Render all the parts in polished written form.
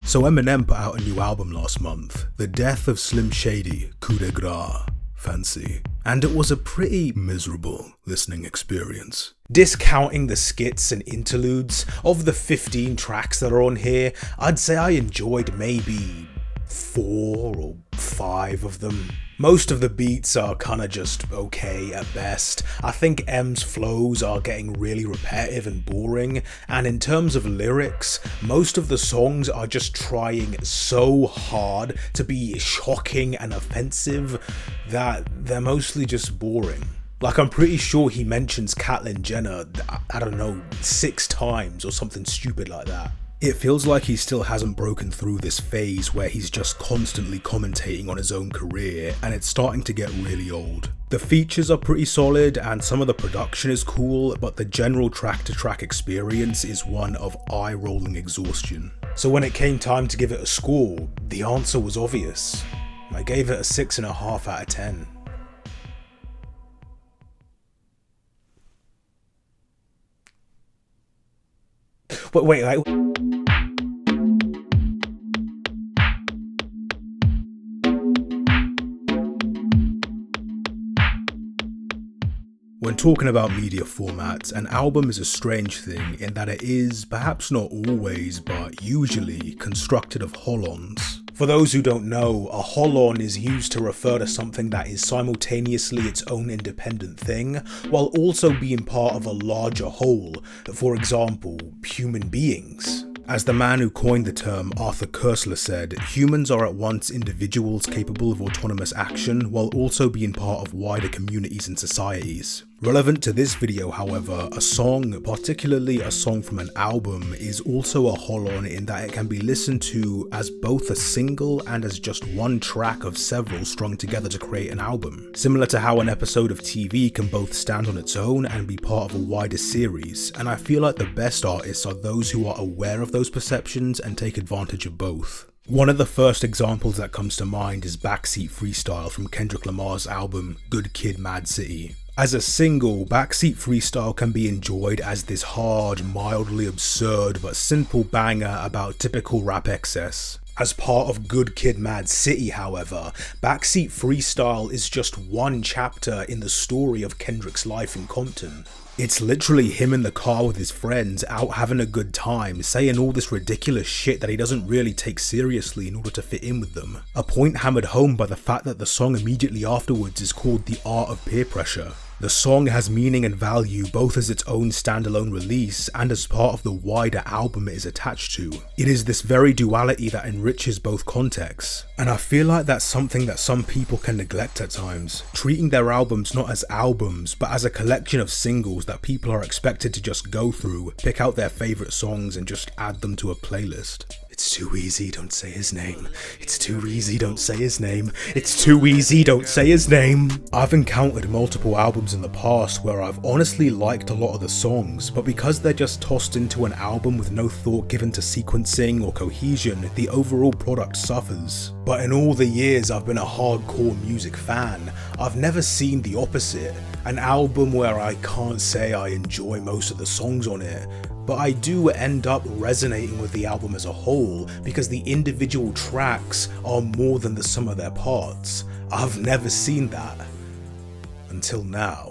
So Eminem put out a new album last month, The Death of Slim Shady, Coup de Grace. Fancy. And it was a pretty miserable listening experience. Discounting the skits and interludes, of the 15 tracks that are on here, I'd say I enjoyed maybe 4 or 5 of them. Most of the beats are kinda just okay at best. I think M's flows are getting really repetitive and boring, and in terms of lyrics, most of the songs are just trying so hard to be shocking and offensive that they're mostly just boring. Like, I'm pretty sure he mentions Caitlyn Jenner, I don't know, 6 times or something stupid like that. It feels like he still hasn't broken through this phase where he's just constantly commentating on his own career, and it's starting to get really old. The features are pretty solid and some of the production is cool, but the general track-to-track experience is one of eye-rolling exhaustion. So when it came time to give it a score, the answer was obvious. I gave it a 6.5 out of 10. But wait, like... When talking about media formats, an album is a strange thing in that it is, perhaps not always, but usually, constructed of holons. For those who don't know, a holon is used to refer to something that is simultaneously its own independent thing, while also being part of a larger whole, for example, human beings. As the man who coined the term, Arthur Koestler, said, humans are at once individuals capable of autonomous action while also being part of wider communities and societies. Relevant to this video, however, a song, particularly a song from an album, is also a holon in that it can be listened to as both a single and as just one track of several strung together to create an album. Similar to how an episode of TV can both stand on its own and be part of a wider series, and I feel like the best artists are those who are aware of those perceptions and take advantage of both. One of the first examples that comes to mind is Backseat Freestyle from Kendrick Lamar's album Good Kid, Mad City. As a single, Backseat Freestyle can be enjoyed as this hard, mildly absurd but simple banger about typical rap excess. As part of Good Kid, Mad City, however, Backseat Freestyle is just one chapter in the story of Kendrick's life in Compton. It's literally him in the car with his friends, out having a good time, saying all this ridiculous shit that he doesn't really take seriously in order to fit in with them. A point hammered home by the fact that the song immediately afterwards is called The Art of Peer Pressure. The song has meaning and value both as its own standalone release and as part of the wider album it is attached to. It is this very duality that enriches both contexts, and I feel like that's something that some people can neglect at times, treating their albums not as albums but as a collection of singles that people are expected to just go through, pick out their favourite songs and just add them to a playlist. It's too easy, don't say his name. It's too easy, don't say his name. It's too easy, don't say his name. I've encountered multiple albums in the past where I've honestly liked a lot of the songs, but because they're just tossed into an album with no thought given to sequencing or cohesion, the overall product suffers. But in all the years I've been a hardcore music fan, I've never seen the opposite. An album where I can't say I enjoy most of the songs on it, but I do end up resonating with the album as a whole because the individual tracks are more than the sum of their parts. I've never seen that. Until now.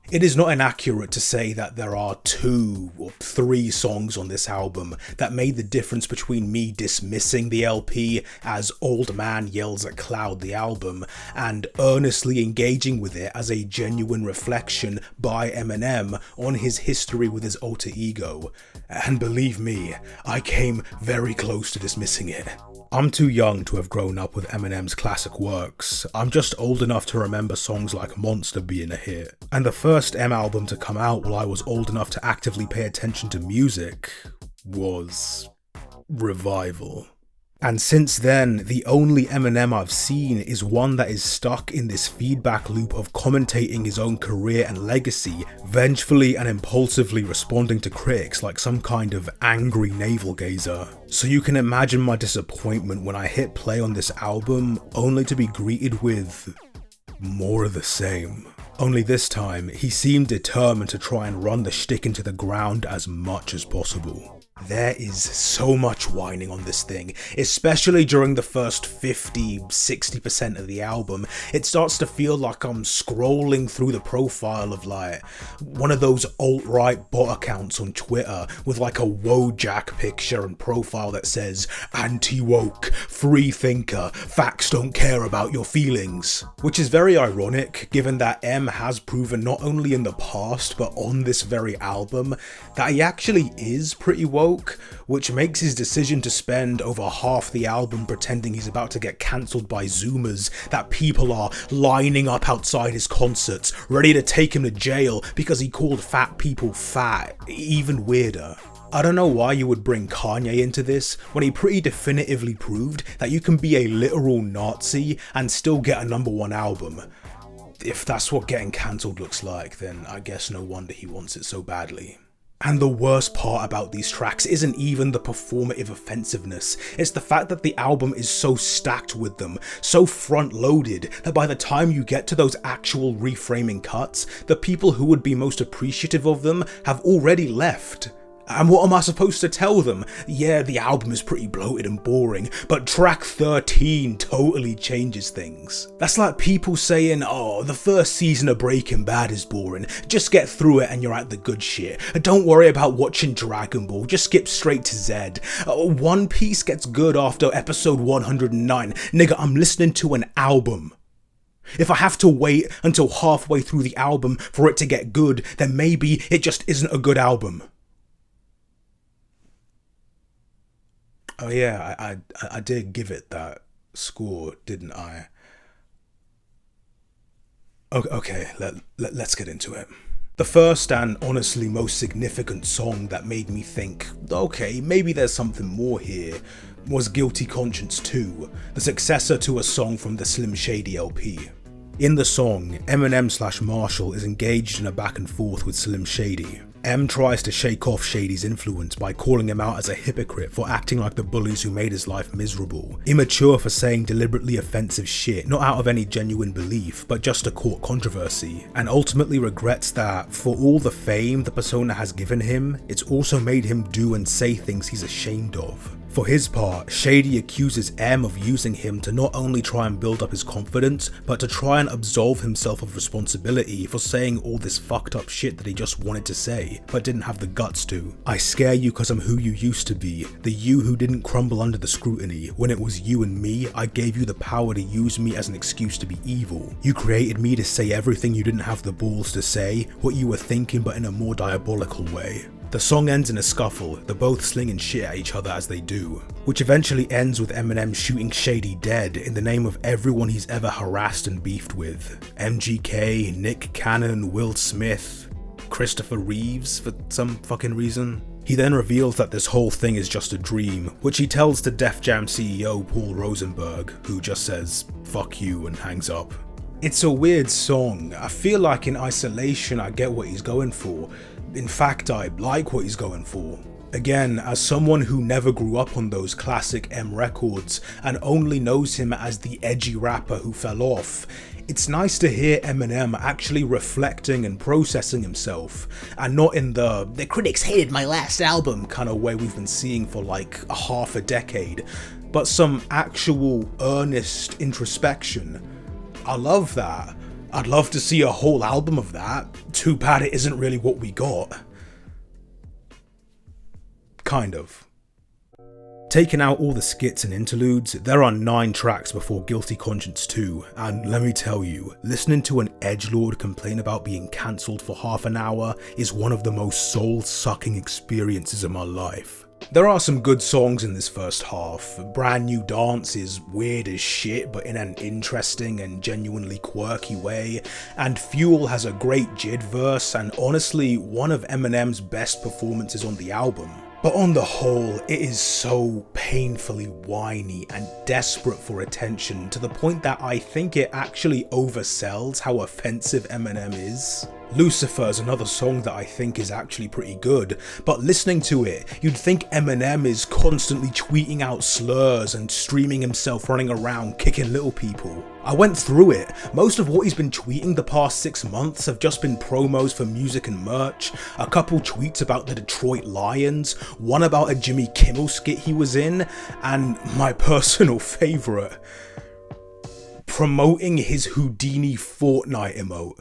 It is not inaccurate to say that there are 2 or 3 songs on this album that made the difference between me dismissing the LP as Old Man Yells at Cloud the album and earnestly engaging with it as a genuine reflection by Eminem on his history with his alter ego. And believe me, I came very close to dismissing it. I'm too young to have grown up with Eminem's classic works. I'm just old enough to remember songs like Monster being a hit. And the first M album to come out while I was old enough to actively pay attention to music was Revival. And since then, the only Eminem I've seen is one that is stuck in this feedback loop of commentating his own career and legacy, vengefully and impulsively responding to critics like some kind of angry navel-gazer. So you can imagine my disappointment when I hit play on this album, only to be greeted with more of the same. Only this time, he seemed determined to try and run the shtick into the ground as much as possible. There is so much whining on this thing, especially during the first 50-60% of the album. It starts to feel like I'm scrolling through the profile of like one of those alt-right bot accounts on Twitter with like a Wojak picture and profile that says anti-woke, free thinker, facts don't care about your feelings. Which is very ironic given that M has proven not only in the past but on this very album that he actually is pretty woke, which makes his decision to spend over half the album pretending he's about to get cancelled by Zoomers, that people are lining up outside his concerts, ready to take him to jail because he called fat people fat, even weirder. I don't know why you would bring Kanye into this when he pretty definitively proved that you can be a literal Nazi and still get a #1 album. If that's what getting cancelled looks like, then I guess no wonder he wants it so badly. And the worst part about these tracks isn't even the performative offensiveness, it's the fact that the album is so stacked with them, so front-loaded, that by the time you get to those actual reframing cuts, the people who would be most appreciative of them have already left. And what am I supposed to tell them? Yeah, the album is pretty bloated and boring, but track 13 totally changes things. That's like people saying, oh, the first season of Breaking Bad is boring, just get through it and you're at the good shit. Don't worry about watching Dragon Ball, just skip straight to Z. One Piece gets good after episode 109. Nigga, I'm listening to an album. If I have to wait until halfway through the album for it to get good, then maybe it just isn't a good album. Oh yeah, I did give it that score, didn't I? Okay, let's get into it. The first and honestly most significant song that made me think, okay, maybe there's something more here, was Guilty Conscience 2, the successor to a song from the Slim Shady LP. In the song, Eminem/Marshall is engaged in a back and forth with Slim Shady. M tries to shake off Shady's influence by calling him out as a hypocrite for acting like the bullies who made his life miserable, immature for saying deliberately offensive shit not out of any genuine belief but just to court controversy, and ultimately regrets that, for all the fame the persona has given him, it's also made him do and say things he's ashamed of. For his part, Shady accuses M of using him to not only try and build up his confidence, but to try and absolve himself of responsibility for saying all this fucked up shit that he just wanted to say, but didn't have the guts to. I scare you cause I'm who you used to be, the you who didn't crumble under the scrutiny. When it was you and me, I gave you the power to use me as an excuse to be evil. You created me to say everything you didn't have the balls to say, what you were thinking but in a more diabolical way. The song ends in a scuffle, they're both slinging shit at each other as they do, which eventually ends with Eminem shooting Shady dead in the name of everyone he's ever harassed and beefed with. MGK, Nick Cannon, Will Smith, Christopher Reeves for some fucking reason. He then reveals that this whole thing is just a dream, which he tells to Def Jam CEO Paul Rosenberg, who just says, fuck you, and hangs up. It's a weird song. I feel like in isolation I get what he's going for. In fact, I like what he's going for. Again, as someone who never grew up on those classic M records and only knows him as the edgy rapper who fell off, it's nice to hear Eminem actually reflecting and processing himself, and not in the critics hated my last album kind of way we've been seeing for like a half a decade, but some actual earnest introspection. I love that. I'd love to see a whole album of that. Too bad it isn't really what we got. Kind of. Taking out all the skits and interludes, there are 9 tracks before Guilty Conscience 2, and let me tell you, listening to an edgelord complain about being cancelled for half an hour is one of the most soul-sucking experiences of my life. There are some good songs in this first half. Brand New Dance is weird as shit but in an interesting and genuinely quirky way, and Fuel has a great Jid verse and honestly one of Eminem's best performances on the album. But on the whole, it is so painfully whiny and desperate for attention to the point that I think it actually oversells how offensive Eminem is. Lucifer is another song that I think is actually pretty good, but listening to it, you'd think Eminem is constantly tweeting out slurs and streaming himself running around kicking little people. I went through it. Most of what he's been tweeting the past 6 months have just been promos for music and merch, a couple tweets about the Detroit Lions, one about a Jimmy Kimmel skit he was in, and my personal favourite, promoting his Houdini Fortnite emote.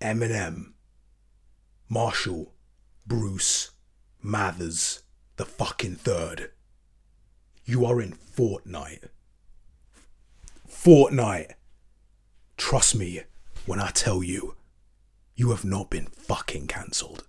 Eminem, Marshall, Bruce, Mathers, the fucking third. You are in Fortnite. Fortnite. Trust me when I tell you, you have not been fucking cancelled.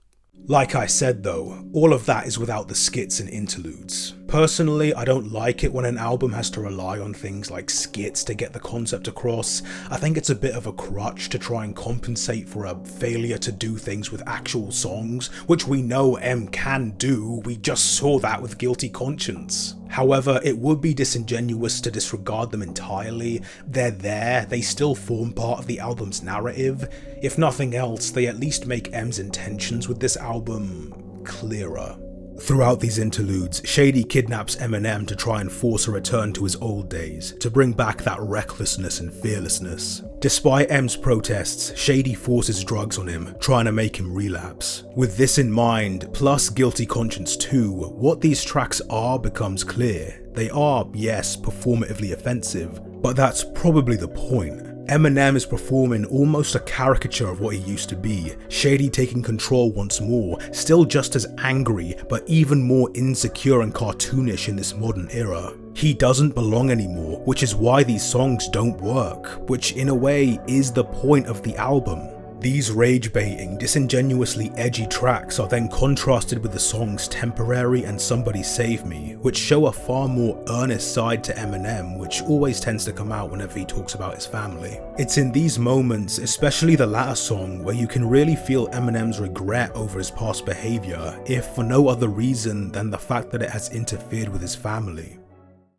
Like I said though, all of that is without the skits and interludes. Personally, I don't like it when an album has to rely on things like skits to get the concept across. I think it's a bit of a crutch to try and compensate for a failure to do things with actual songs, which we know M can do, we just saw that with Guilty Conscience. However, it would be disingenuous to disregard them entirely. They're there, they still form part of the album's narrative. If nothing else, they at least make M's intentions with this album clearer. Throughout these interludes, Shady kidnaps Eminem to try and force a return to his old days, to bring back that recklessness and fearlessness. Despite M's protests, Shady forces drugs on him, trying to make him relapse. With this in mind, plus Guilty Conscience 2, what these tracks are becomes clear. They are, yes, performatively offensive, but that's probably the point. Eminem is performing almost a caricature of what he used to be, Shady taking control once more, still just as angry, but even more insecure and cartoonish in this modern era. He doesn't belong anymore, which is why these songs don't work, which in a way is the point of the album. These rage-baiting, disingenuously edgy tracks are then contrasted with the songs Temporary and Somebody Save Me, which show a far more earnest side to Eminem, which always tends to come out whenever he talks about his family. It's in these moments, especially the latter song, where you can really feel Eminem's regret over his past behaviour, if for no other reason than the fact that it has interfered with his family.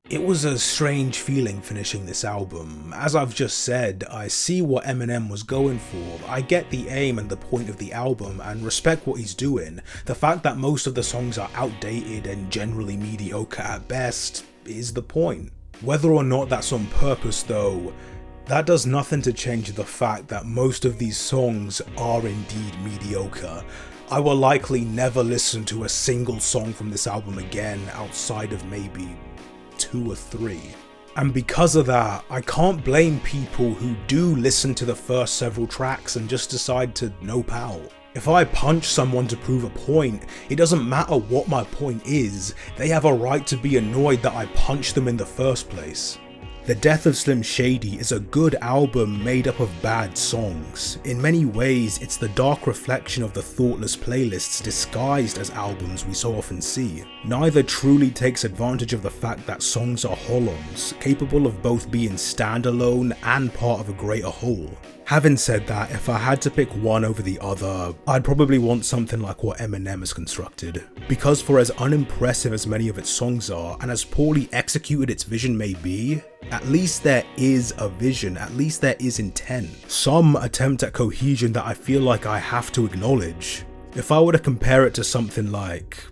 It was a strange feeling finishing this album. As I've just said, I see what Eminem was going for, I get the aim and the point of the album and respect what he's doing. The fact that most of the songs are outdated and generally mediocre at best is the point. Whether or not that's on purpose though, that does nothing to change the fact that most of these songs are indeed mediocre. I will likely never listen to a single song from this album again outside of maybe 2 or 3. And because of that, I can't blame people who do listen to the first several tracks and just decide to nope out. If I punch someone to prove a point, it doesn't matter what my point is, they have a right to be annoyed that I punched them in the first place. The Death of Slim Shady is a good album made up of bad songs. In many ways, it's the dark reflection of the thoughtless playlists disguised as albums we so often see. Neither truly takes advantage of the fact that songs are Holons, capable of both being standalone and part of a greater whole. Having said that, if I had to pick one over the other, I'd probably want something like what Eminem has constructed. Because for as unimpressive as many of its songs are, and as poorly executed its vision may be, at least there is a vision, at least there is intent. Some attempt at cohesion that I feel like I have to acknowledge. If I were to compare it to something like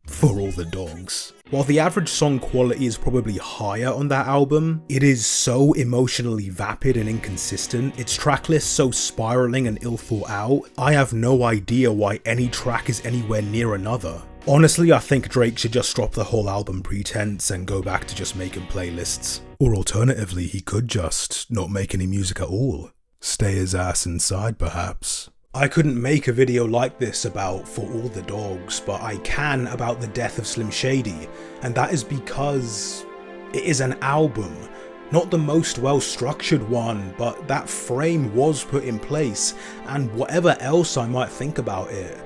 For All the Dogs. While the average song quality is probably higher on that album, it is so emotionally vapid and inconsistent, its tracklist so spiraling and ill thought out, I have no idea why any track is anywhere near another. Honestly, I think Drake should just drop the whole album pretense and go back to just making playlists. Or alternatively, he could just not make any music at all. Stay his ass inside, perhaps. I couldn't make a video like this about For All the Dogs, but I can about the Death of Slim Shady, and that is because it is an album. Not the most well structured one, but that frame was put in place, and whatever else I might think about it,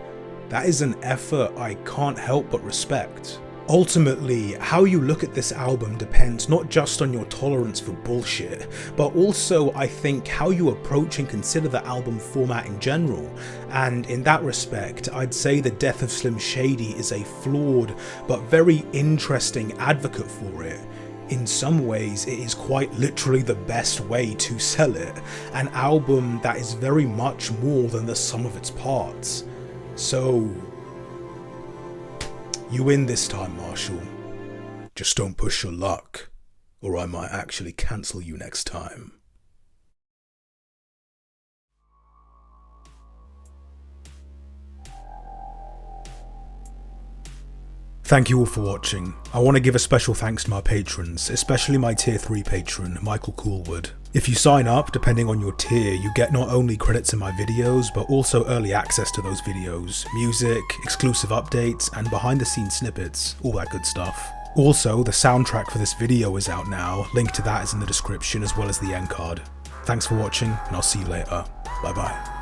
that is an effort I can't help but respect. Ultimately, how you look at this album depends not just on your tolerance for bullshit, but also, I think, how you approach and consider the album format in general. And in that respect, I'd say the Death of Slim Shady is a flawed but very interesting advocate for it. In some ways, it is quite literally the best way to sell it, an album that is very much more than the sum of its parts. So, you win this time, Marshall. Just don't push your luck, or I might actually cancel you next time. Thank you all for watching. I want to give a special thanks to my patrons, especially my tier 3 patron, Michael Coolwood. If you sign up, depending on your tier, you get not only credits in my videos, but also early access to those videos, music, exclusive updates, and behind the scenes snippets, all that good stuff. Also, the soundtrack for this video is out now, link to that is in the description as well as the end card. Thanks for watching, and I'll see you later. Bye bye.